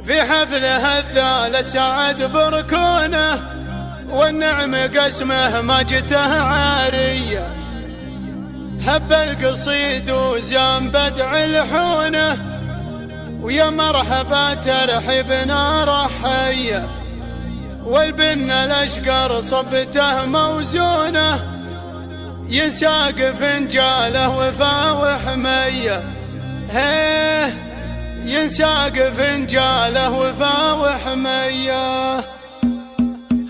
في حفله الذال سعد بركونه، والنعم قسمه ما جته عارية. هب القصيد وزان بدع الحونه، ويا مرحبا ترحبنا رحية. والبن الاشقر صبته موزونه، ينساق فنجاله وفا وحمية. هيه ينساق فنجاله وفا وحمية.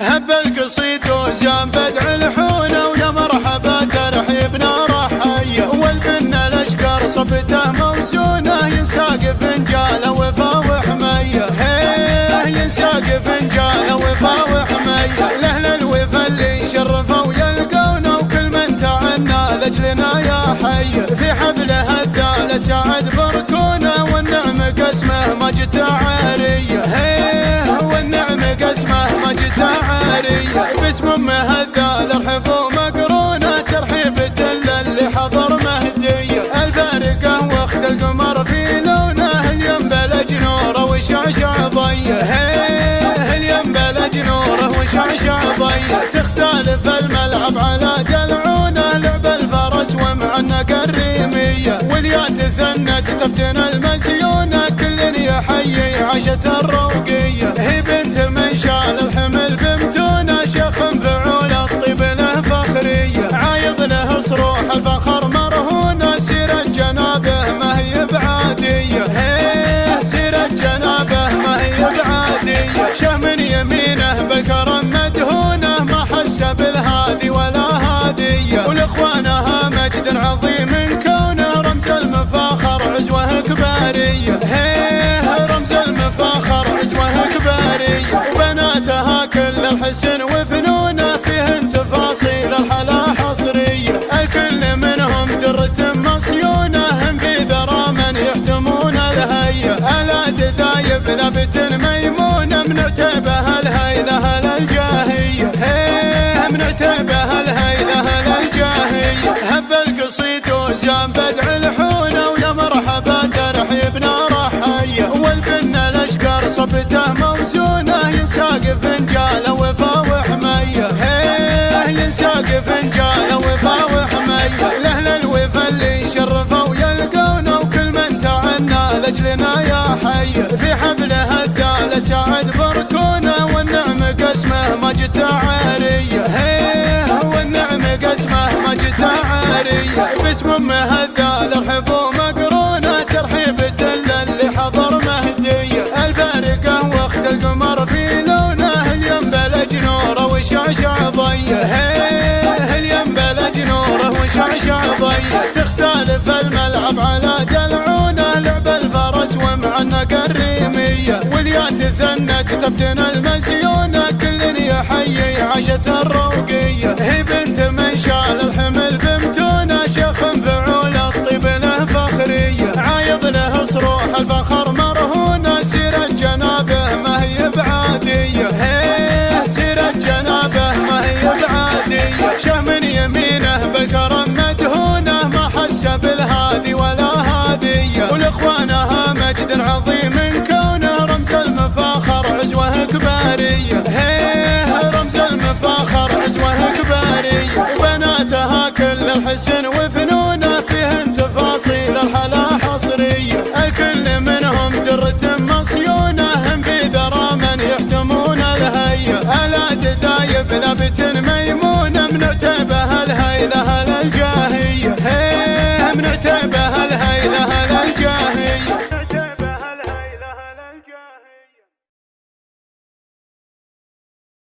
هب القصيد وزان بدع الحونه، ويا مرحبا ترحيبنا رحية. والبن الاشقر صبته موزونه، ينساق فنجاله وفا وحمية. هيه ينساق فنجاله وفا وحمية. لأهل الوفا اللي شرفوا يلقونا، وكل من تعنى لأجلنا يا حي. في حفله الذال سعد بركونه، والنعم قسمه ما جته عارية. هيه والنعم قسمه ما جته عارية. باسم امه الذال ارحبوا مقرونه، ترحيبة للي حضر مهدية. الفارقة واخت القمر في لونه، الينبلج نوره وشعشع ضيه. هيه الينبلج نوره وشعشع ضيه. تختلف الملعب على دلعونه، لعب الفرس ومعنق الريمية. واليات ثنت تفتن المزيونه، كل يحيي عاشت الروقية. هي بنت من شال الحمل بمتونه، شيخ فعول الطيب له فخرية. عايض له صروح الفخر مرهونه، سيرة جنابه ما هي بعادية. هيه سيرة جنابه ما هي بعادية. شه من يمينه بالكرم مدهونه، ما حس بالهادي ولا هادية. ولإخوانها مجد عظيم كونه، رمز المفاخر عزوه كبارية. هيه رمز المفاخر عزوه كبارية. وبناتها كل الحسن وفنونه، فيهن تفاصيل الحلا حصرية. الكل منهم درة مصيونه، هم في ذرى من يحتمون الهية. الاد ذايب نبت ميمونه، من عتبها الهيلة للجاهية. هيه من عتبها الهيلة للجاهية. هب القصيد وزان بدع الحونه، ويا مرحبا ترحيبنا رحية. والبن الاشقر صبته موزونه، ينساق فنجاله وفا وحمية. هيه ينساق فنجاله وفا وحمية. لأهل الوفا اللي شرفوا يلقونا، وكل من تعنى لأجلنا يا حي. في حفله الذال سعد بركونه، والنعم قسمه ما جته عارية. هيه والنعم قسمه ما جته عارية. باسم امه الذال ارحبوا مقرونه، ترحيبة للي حضر مهدية. الفارقة واخت القمر في لونه، الينبلج نوره وشعشع ضيه. هيه الينبلج نوره وشعشع ضيه. تختلف الملعب على دلعونه، لعب الفرس ومعنق الريمية. واليات ثنت تفتن المزيونه، كل يحيي عاشت الروقية. هي بنت من شال الحمل بمتونه، شيخ فعول الطيب له فخرية. عايض له صروح الفخر مرهونه، سيرة جنابه ما هي بعادية. هيه سيرة جنابه ما هي بعادية. شه من يمينه بالكرم مدهونه، ما حس بالهادي ولا هادية. ولإخوانها مجد عظيم كونه، رمز المفاخر عزوه كبارية. هيه رمز المفاخر عزوه كبارية. وبناتها كل الحسن وفنونه، فيهن تفاصيل الحلا حصرية. الكل منهم درة مصيونه، هم في ذرى من يحتمون الهية. الاد ذايب نبت ميمونه، من عتبه